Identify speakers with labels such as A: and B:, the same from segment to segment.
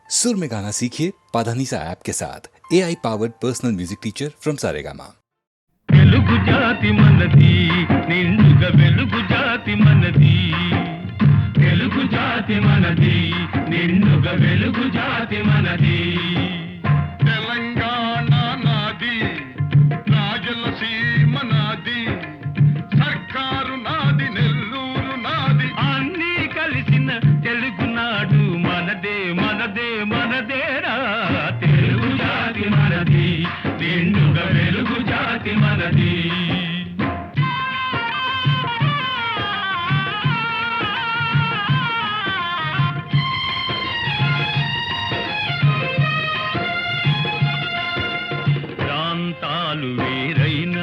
A: सुर में गाना सीखिए पाधानीसा ऐप के साथ AI powered personal music teacher from Saregama.
B: Telugu జాతి మనది నిండుగా వెలుగు జాతి మనది తెలుగు జాతి మనది నిండుగా వెలుగు జాతి మనది తెలంగాణ నాది రాజలసీమ నాది సర్కారు నాది నెల్లూరు నాది అన్నీ కలిసిన తెలుగునాడు మనదే మనదే మనదేరా తెలుగు జాతి మనది నిండుగా వెలుగు జాతి మనది ప్రాంతాలు వేరైన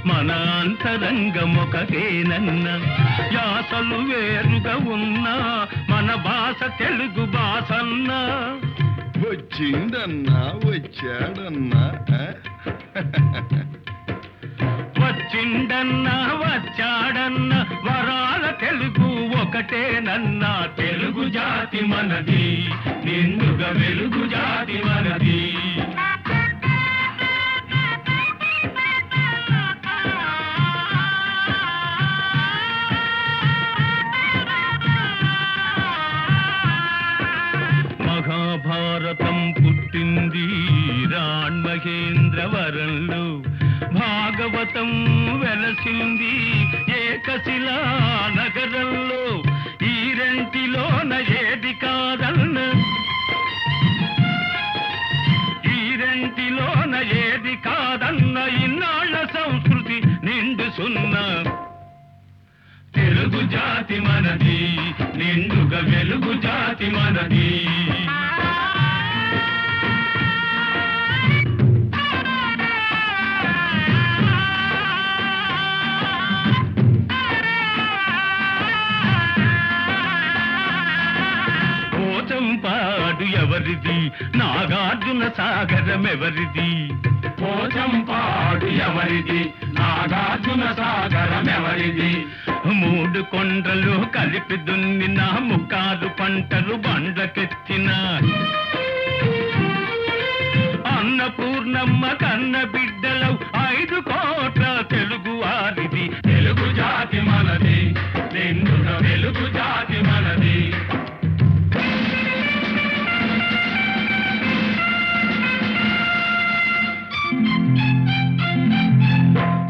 B: మన అంతరంగం ఒకటేనన్న యాసలు వేరుగా ఉన్నా మన భాష తెలుగు భాషన్నా
C: వచ్చిందన్నా వచ్చాడన్నా
B: వచ్చిండన్నా వచ్చాడన్నా వరాల తెలుగు ఒకటేనన్నా తెలుగు జాతి మనది నిండుగా వెలుగు జాతి మనది మహాభారతం పుట్టింది రాణ్మహేంద్రవరంలో భాగవతం వెలసింది ఏకశిలా నగరంలో ఈ రెంటిలోన ఏది కాదన్న ఈ రెంటిలోన ఏది కాదన్న ఇన్నాళ్ల సంస్కృతి నిండు సున్నా తెలుగు జాతి మనది నిండుగా వెలుగు జాతి మనది పోచంపాడు ఎవరిది నాగార్జున సాగరం ఎవరిది పోచంపాడు ఎవరిది నాగార్జున సాగరం ఎవరిది మూడు కొండలు కలిపి దున్నిన ముక్కారు పంటలు బండ్లకెత్తిన అన్నపూర్ణమ్మ కన్న బిడ్డలవు 5 కోట్ల తెలుగు వారిది తెలుగు జాతి మనది నిండుగా వెలుగు జాతి మనది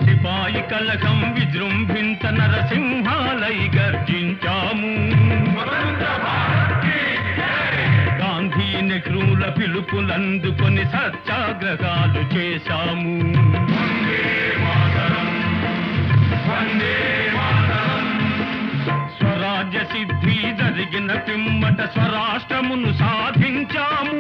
B: సిపాయి కలకం విజృంభింత నరసింహాలై గర్జించాము గాంధీ నెహ్రూల పిలుపులందుకొని సత్యాగ్రహాలు చేశాము స్వరాజ్య సిద్ధి జరిగిన పిమ్మట స్వరాష్ట్రమును సాధించాము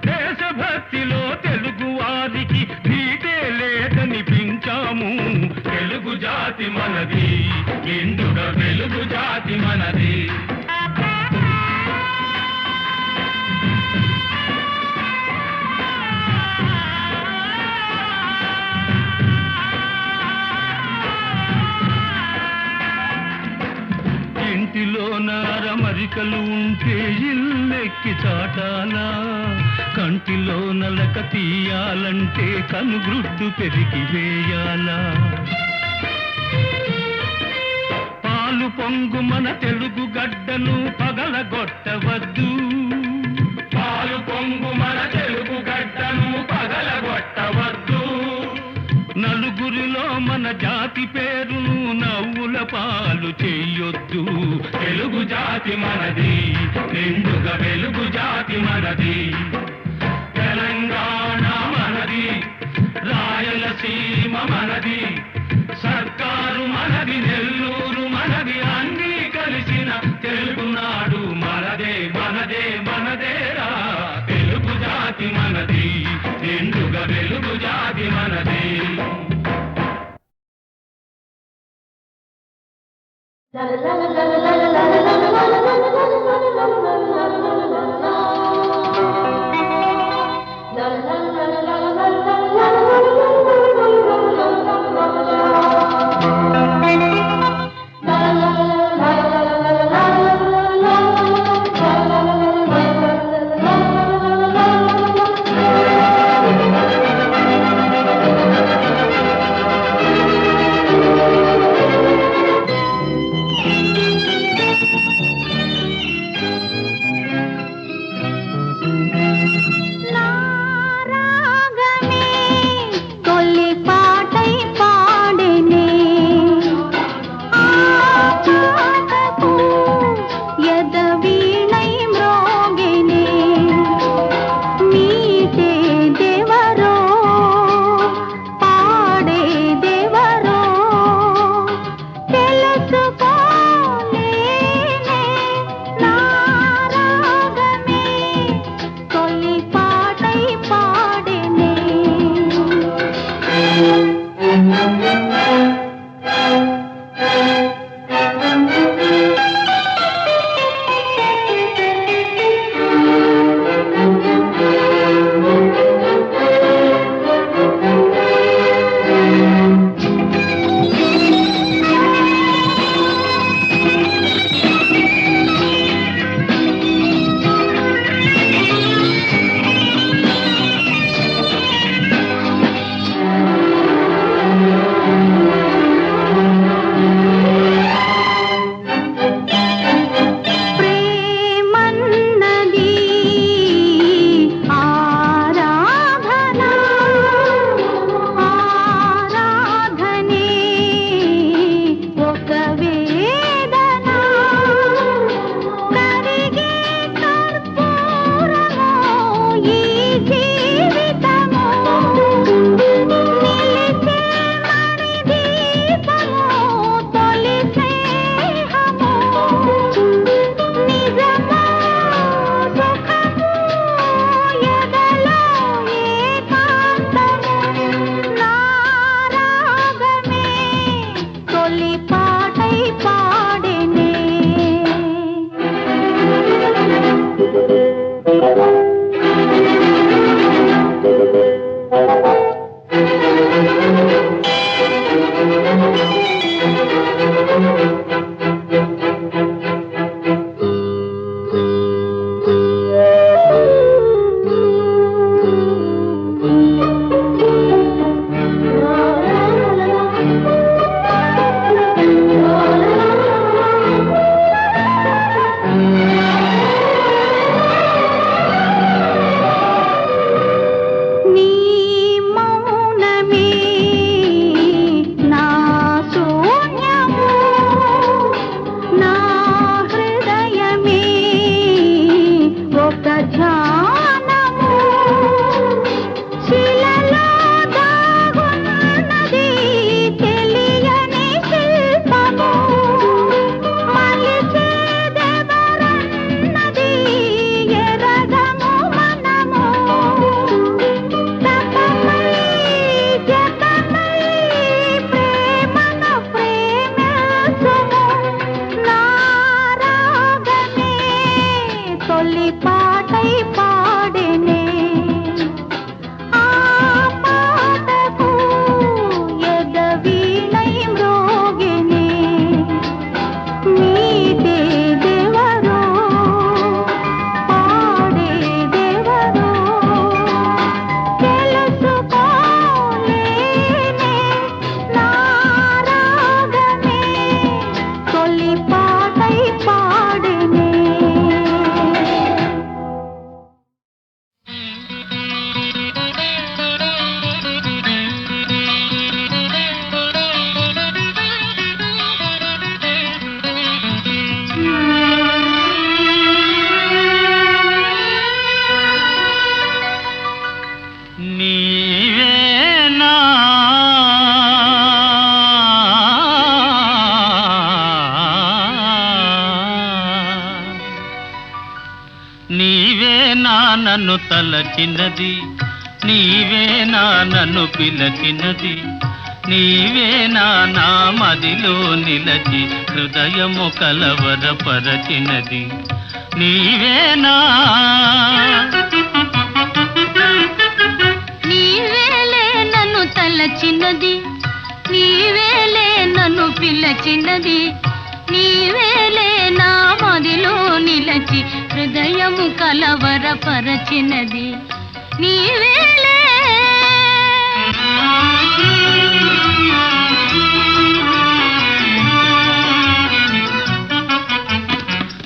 B: దేశభక్తిలో తెలుగు వారికి నీటే లేదనిపించాము తెలుగు జాతి మనది నిండుగా వెలుగు జాతి మనది ఇంటిలో నారమరికలు ఉంటే ఇల్లెక్కి చాటానా కంటిలో నలక తీయాలంటే కనుగ్రుడ్డు పెరిగి వేయాలా పాలు పొంగు మన తెలుగు గడ్డను పగలగొట్టవద్దు పాలు పొంగు మన తెలుగు గడ్డను పగలగొట్టవద్దు నలుగురిలో మన జాతి పేరును నవ్వుల పాలు చేయొద్దు తెలుగు జాతి మనది నిండుగా వెలుగు జాతి మనది తెలంగాణ మనది రాయలసీమ మనది సర్కారు మనది నెల్లూరు మనది అన్నీ కలిసిన తెలుగునాడు మనదే మనదే మనదేరా తెలుగు జాతి మనది నిండుగా వెలుగు జాతి మనది
D: la la la la la la la la la la la తొలి పాటై పాడెనే ఆ పాటకు ఎదవీణై మ్రోగెనే మీటేదెవరో పాడేదెవరో తెలుసుకోలేనే నా రాగమే తొలి పాటై పాడెనే
B: నీవేనా నీవేనా నన్ను తలచినది నీవేనా నన్ను పిలచినది నీవేనా నా మదిలో నిలచి హృదయము కలవరపరచినది నీవేనా
D: నీవేలే నన్ను తలచినది నీవేలే నన్ను పిలచినది నీవేలే నా మదిలో నిలచి హృదయము కలవరపరచినది నీవేలే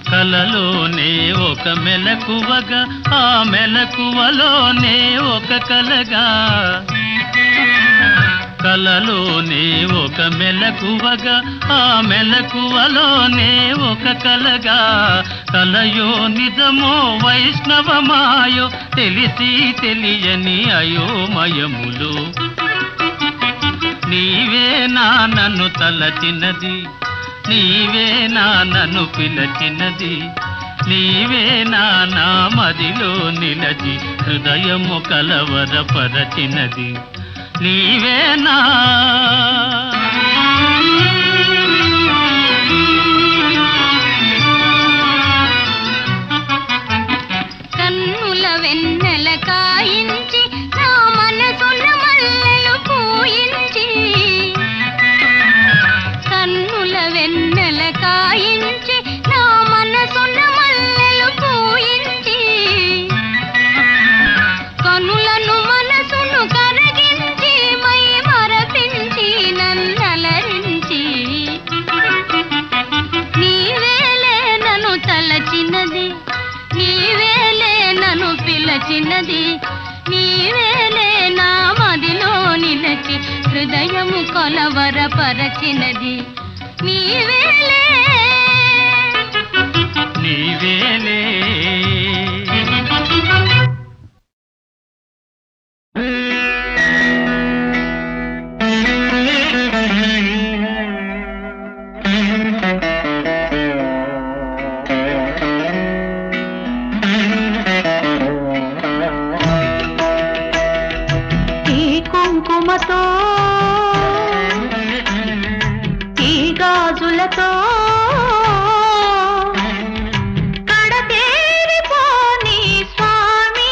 B: కలలోనే ఒక మెలకువగా ఆ మెలకువలోనే ఒక కలగా కలలోనే ఒక మెలకువగా ఆ మెలకువలోనే ఒక కలగా కలయో నిజమో వైష్ణవమాయో తెలిసి తెలియని అయోమయములు నీవేనా నన్ను తలచినది నీవేనా నన్ను పిలచినది నీవేనా నా మదిలో నిలచి హృదయము కలవరపరచినది నీవేనా
D: కన్నుల వెన్నెల కాయించి నా మనసున మల్లెలు పూయించి కన్నుల వెన్నెల కాయించి నా మనసున మల్లెలు పూయించి కనులను మనసును కరగించి మై మరపించి నన్నలరించి నీవేలే నన్ను తలచినది నీవేలే నన్ను పిలచినది నీవేలే నా మదిలో నిలచి హృదయము కొలవరపరచినది నీవేలే
B: నీవేలే
D: ఈ కుంకుమతో ఈ గాజులతో కడతేరిపోని స్వామి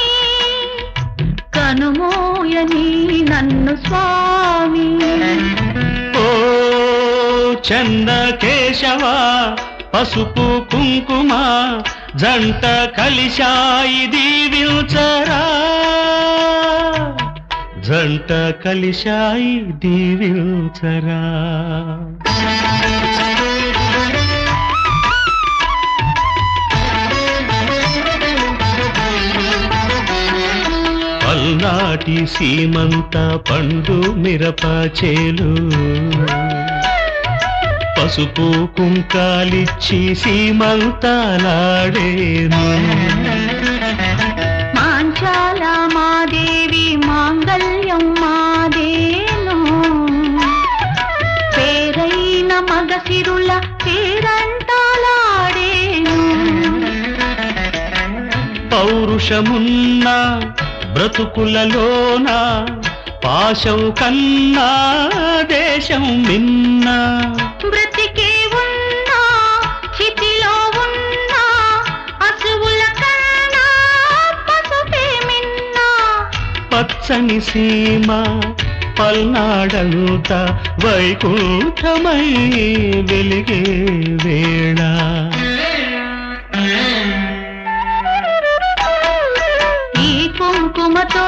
D: కనుమోయని నన్ను స్వామి
B: ఓ చంద కేశవ పసుపు కుంకుమ జంట కలిశాయి దీవించరా జంట కలిశాయి దీవించరా పల్నాటి సీమంత పండు మిరప చేలు పసుపు కుంకాలిచ్చి సీమంతాలాడేను
D: మాంచాల మాదేవి మాంగళ్యం మాదేను పేరైన మగసిరుల పేరంటాలాడేను
B: పౌరుషమున్న బ్రతుకులలోన పాశం కన్నా దేశం మిన్న
D: బ్రతికే ఉన్నా చితిలో ఉన్నా అసువుల కన్నా
E: పచ్చని సీమ పల్నాడంతా వైకుంఠమై వెలిగే వేళ
D: ఈ కుంకుమతో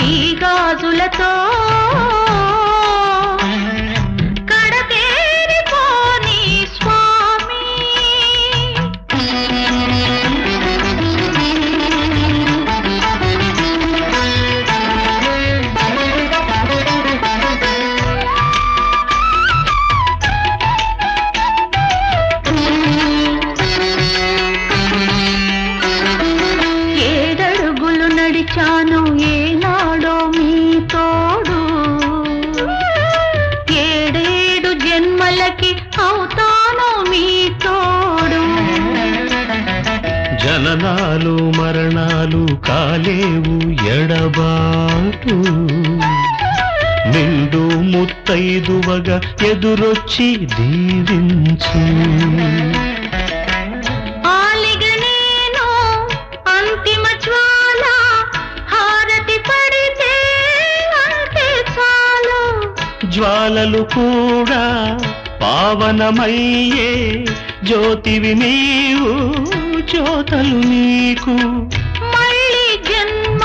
D: ఈ గాజులతో కడతేరిపోని స్వామి ఏడడుగులు నడిచాను ఏనాడో మీ తోడు ఏడేడు జన్మలకి అవుతాను మీ తోడు
E: జననాలు మరణాలు కాలేవు ఎడబాటు నిండు ముత్తైదువగా ఎదురొచ్చి దీవించు
D: ఆలిగనేను అంతిమ జ్వాల హారతి పడితే అంతే చాలు
E: జ్వాలలు కూడా పావనమయ్యే జ్యోతివి నీవు జ్యోతలు నీకు
D: మళ్ళీ జన్మ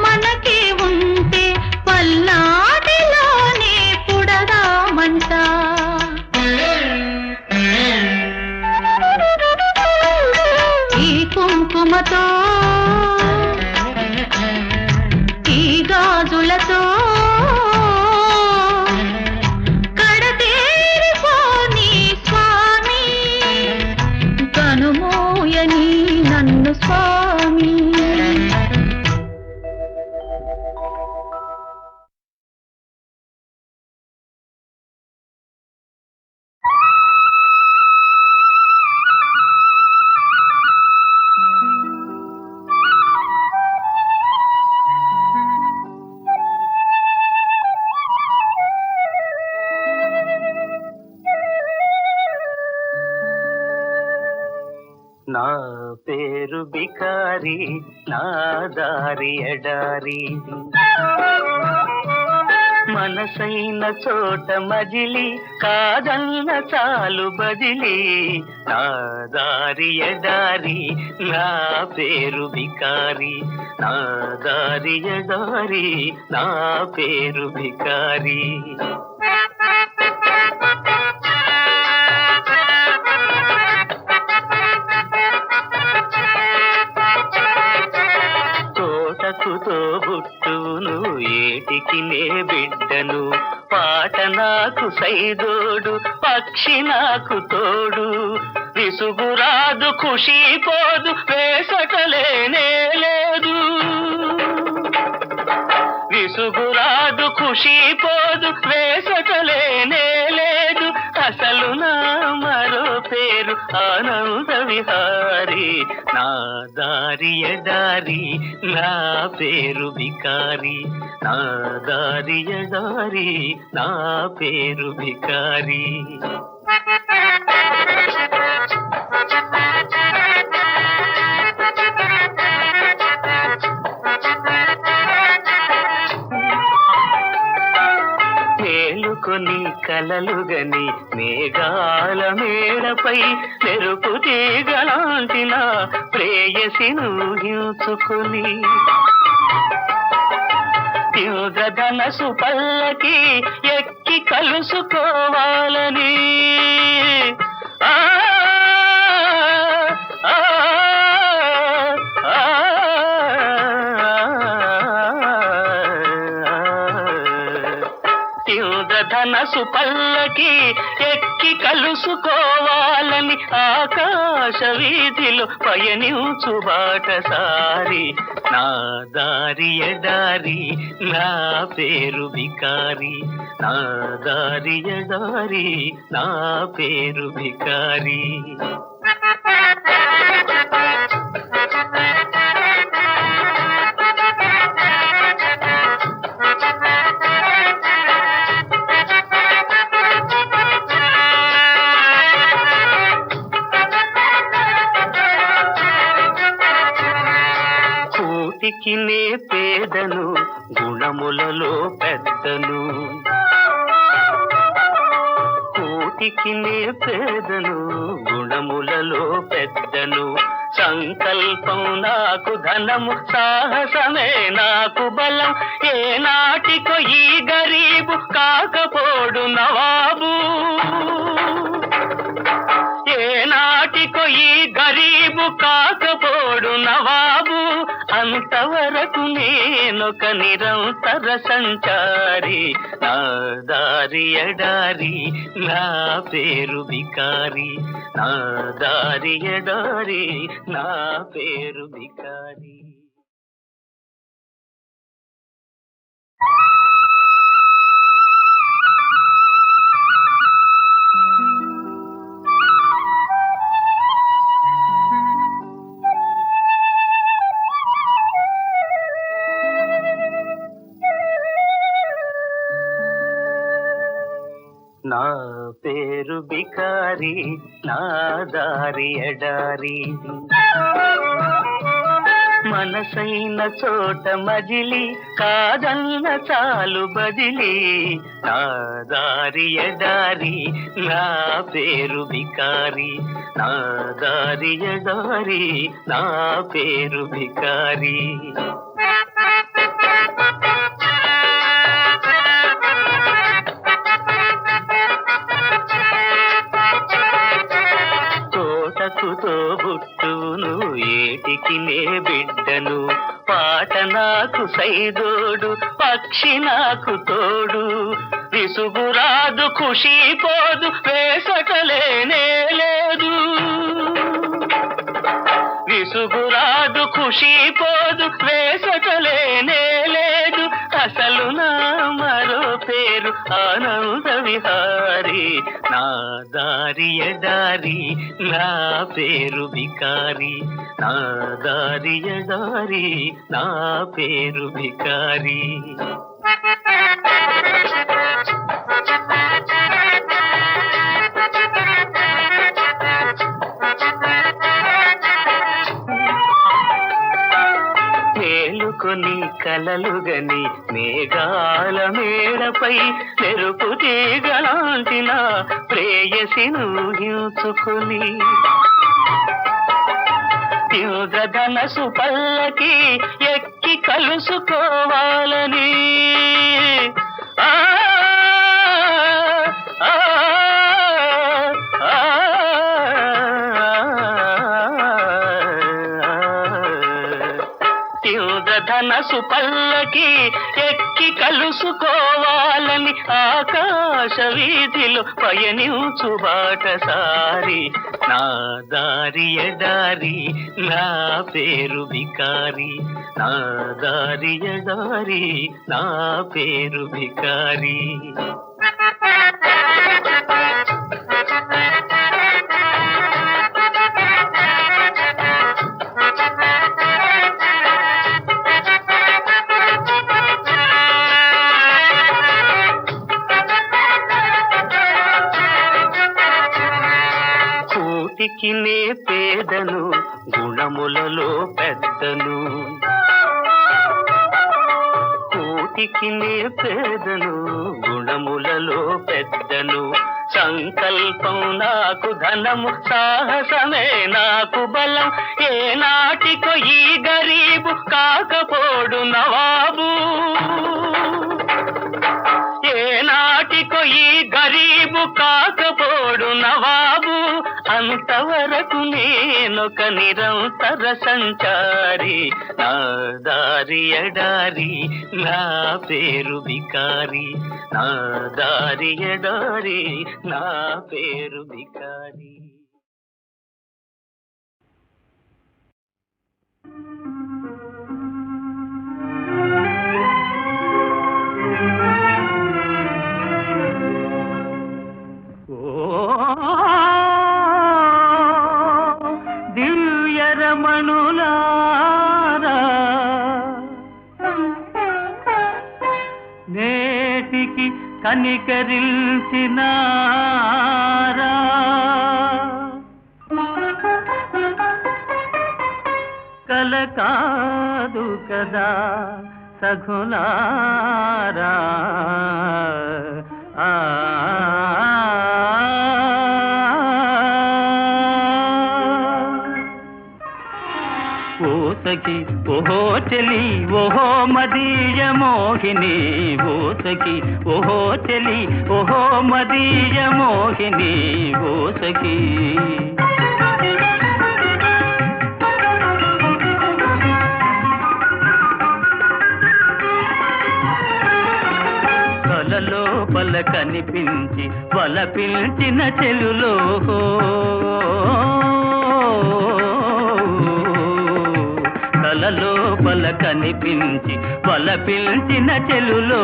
D: మనకే ఉంటే పల్నాటిలోనే పుడదామంట ఈ కుంకుమతో ఈ గాజులతో కడతేరిపోని స్వామి కనుమూయని నన్ను స్వామి
E: నా పేరు బికారి నా దారి ఎడారి మనసైన చోట మజిలి కాదన్న చాలు బదిలి నా దారి ఎడారి నా పేరు బికారి నా దారి ఎడారి నా పేరు బికారి తోటకుతో బుట్టును ఏటికి నే బిడ్డను పాట నాకు సైదోడు పక్షి నాకు తోడు విసుగురాదు ఖుషి పోదు వేసటలేనే లేదు విసుగురాదు ఖుషి పోదు వేసటలేనే లేదు అసలు నా మరో పేరు ఆనంద విహారి నా దారి ఎడారి నా పేరు బికారి నా దారి ఎడారి నా పేరు బికారి మేలుకొని కలలుగని మేఘాల మేడపై మెరుపు తీగలాంటిన ప్రేయసిను హించుకొని ధనసు పల్లకి ఎక్కి కలుసుకోవాలని ఆ ఆ ధనసు పల్లకి ఎక్కి కలుసుకోవాలని ఆకాశ వీధిలో పయనించు బాటసారి నా దారి ఎడారి నా పేరు బికారి నా దారి ఎడారి నా పేరు బికారి కూటికి నే పేదను గుణములలో పెద్దను కూటికి నే పేదను గుణములలో పెద్దను సంకల్పం నాకు ధనము సాహసమే నాకు బలం ఏ నాటికో ఈ గరీబు కాకపోడు నవాబు ఏ నాటికో ఈ గరీబు కాకపోడు నవాబు అంతవరకు నేనొక నిరంతర సంచారి నా దారి ఎడారి నా పేరు బికారి నా దారి ఎడారి నా పేరు బికారి నా పేరు బికారి నా దారి ఎడారి మనసైన చోట మజిలి కాదన్న చాలు బదిలి నా దారి ఎడారి నా పేరు బికారి నా దారి ఎడారి నా పేరు బికారి తోటకుతో బుట్టును ఏటికి నే బిడ్డను పాట నాకు సైదోడు పక్షి నాకు తోడు విసుగురాదు ఖుషి పోదు వేసటలేనే లేదు విసుగురాదు ఖుషి పోదు వేసటలేనే లేదు అసలు నా మరో పేరు ఆనంద విహారి నా దారి ఎడారి నా పేరు బికారి నా దారి ఎడారి నా పేరు బికారి మేలుకొని కలలుగని మేఘాల మేడపై మెరుపు తీగలాంటిన ప్రేయసిను ఊహించుకొని ఇంద్రధనసు పల్లకి ఎక్కి కలుసుకోవాలని ఆ ఇంద్రధనసు పల్లకి ఎక్కి కలుసుకోవాలని ఆకాశ వీధిలో పయనించు బాటసారి నా దారి ఎడారి నా పేరు బికారి నా దారి ఎడారి నా పేరు బికారి కూటికి నే పేదను గుణములలో పెద్దను కూటికి నే పేదను గుణములలో పెద్దను సంకల్పం నాకు ధనము సాహసమే నాకు బలం ఏ నాటికో ఈ గరీబు కాకపోడు నవాబు ఏ నాటికో ఈ గరీబు కాకపోడు నవాబు అంతవరకు నేనొక నిరంతర సంచారి నా దారి ఎడారి నా పేరు బికారి నా దారి ఎడారి నా పేరు బికారి దివ్యరమణులారా నేటికి కనికరించినారా వల్ల కాదు కదా సఖులారా. ఓ సఖి ఓహో చెలి ఓహో మదీయ మోహిని, ఓ సఖి ఓహో చెలి ఓహో మదీయ మోహిని, ఓ సఖి. కలలోపల కనిపించి వల పిలిచిన చెలులో, కలలోపల కనిపించి వల పిలిచిన చెలులో,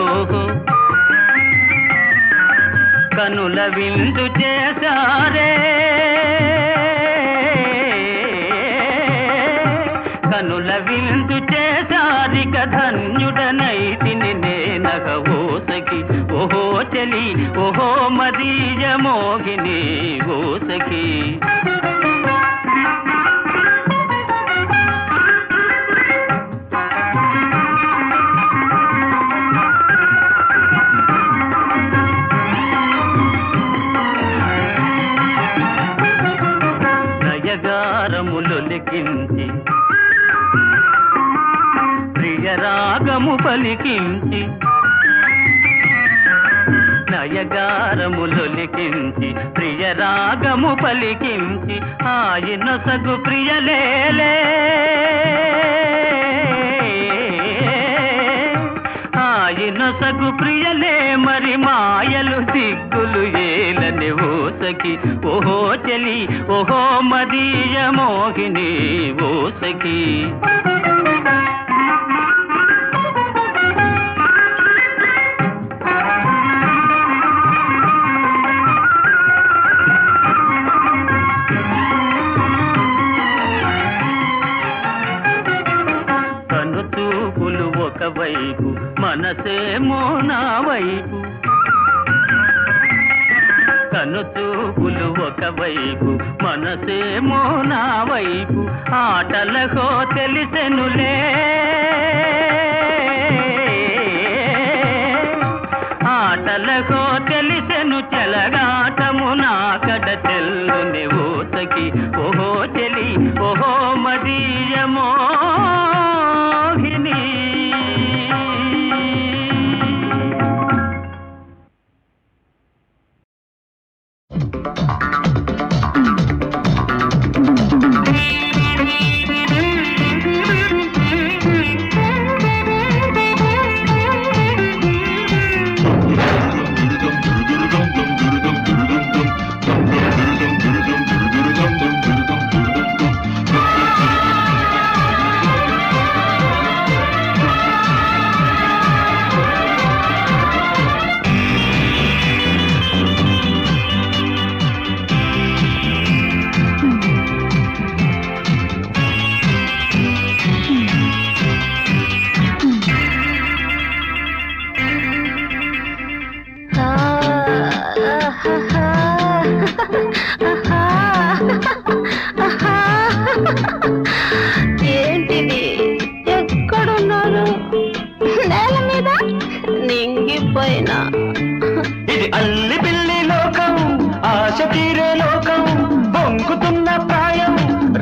E: కనుల విందు చేశారే, కనుల విందు చేశారిక ధన్యుడనైతిని నేనగ. ఓ సఖి ఓహో చలి ఓహో మదీయ మోహిని, ఓ సఖి. నయగారములొలికించి ప్రియరాగము పలికించి, నయగారములొలికించి ప్రియరాగము పలికించి, ఆయన సగు ప్రియలేలే, ఆయన సగు ప్రియలే మరి మాయలు దిగ్గులు ఏలని. ఓ సఖి ఓహో చలి ఓహో మదీయ మోహిని, ఓ సఖి. కనుచూపులు ఒకవైపు మనసేమో నా వైపు, కనుచూపులు ఒకవైపు మనసేమో నా వైపు, ఆటలకో తెలిసెనులే, ఆటలకో తెలిసెను చెలగాటము నా కడ చెల్లుని. ఓ సఖి ఓహో చెలి ఓహో మదీయ మోహిని.
D: ఏంటిది? ఎక్కడున్నారు? నేల మీద నింగిపోయినా.
E: ఇది అల్లి పిల్లి లోకం, ఆశ తీరే లోకం, బొంగుతున్న ప్రాయం,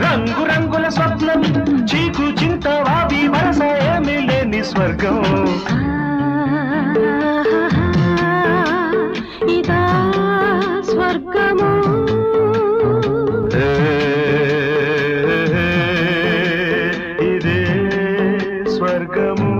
E: రంగు రంగుల స్వప్నం, చీకు చింత వాపి వరస ఏమీ లేని స్వర్గం.
D: ఇదా స్వర్గము?
E: ఇదే స్వర్గము.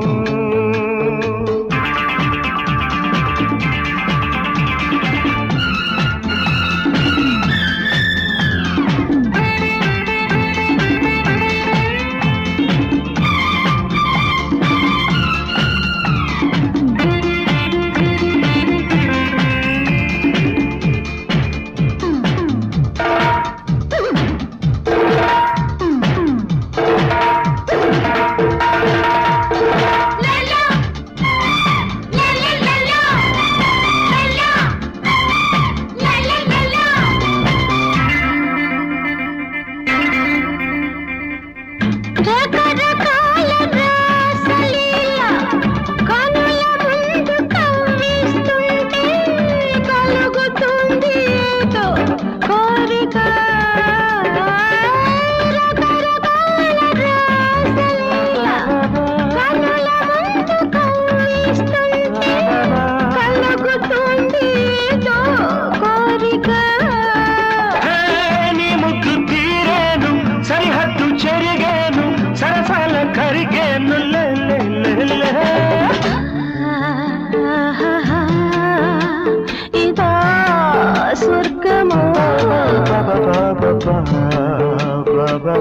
E: బాబా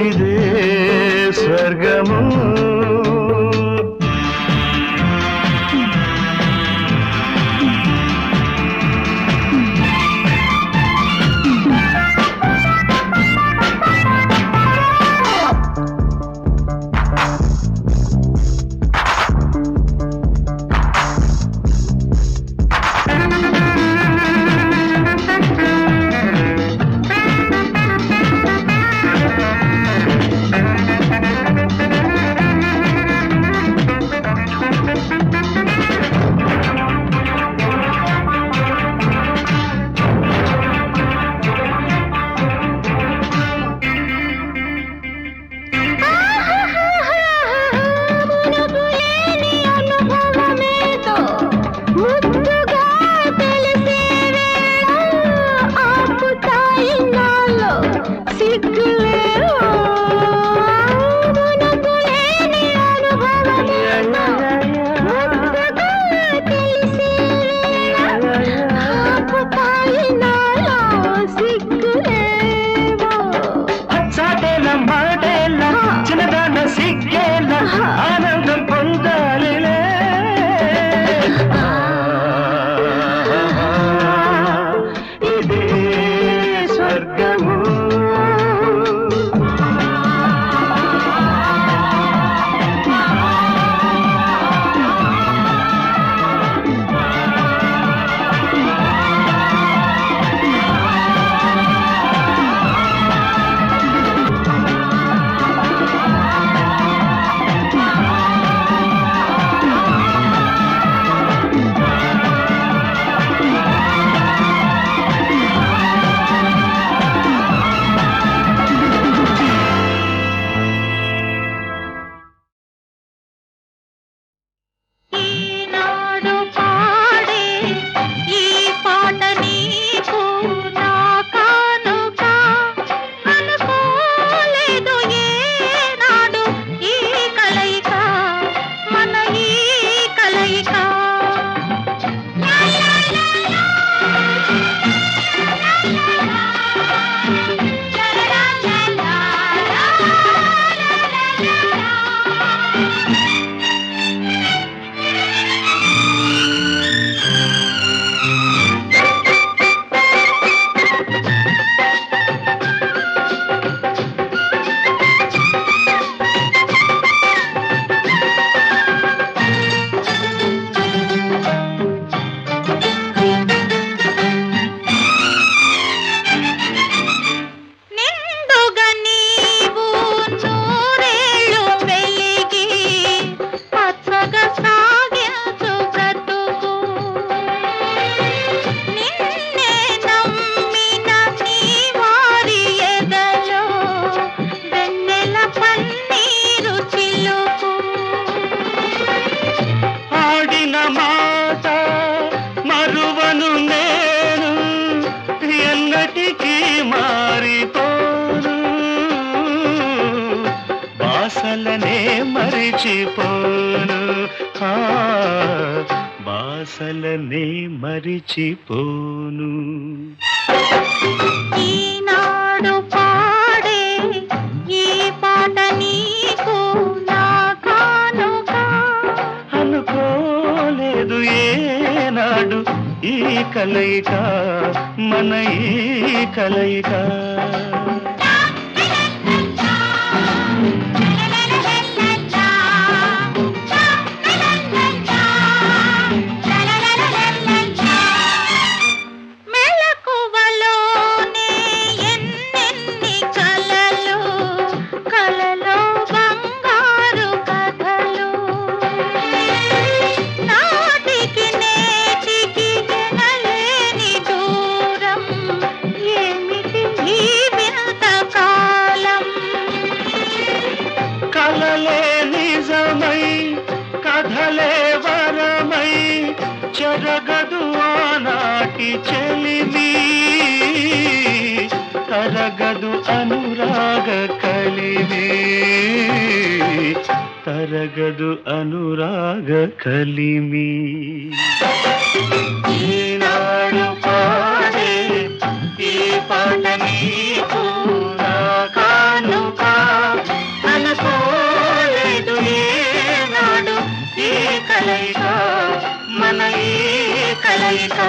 E: ఇదే స్వర్గము. ఆనందం పొందాలిలే ఇదే స్వర్గము. బాసలనే మరిచిపోను, బాసలనే మరిచిపోను.
D: ఈనాడు పాడే ఈ పాట నీకు నా కానుక.
E: అనుకోలేదు ఏనాడు ఈ కలయిక, మన ఈ కలయిక. కలలే నిజమై కథలే వరమై చెరగదు ఆనాటి చెలిమి, తరగదు అనురాగ కలిమి, తరగదు అనురాగ కలిమి. ఈనాడు పాడే ఈ
D: పాట నీకు నా కానుక అనుకోలేదు ఏనాడు ఈ కలయిక మన ఈ కలయిక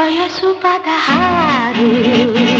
D: వయసు 16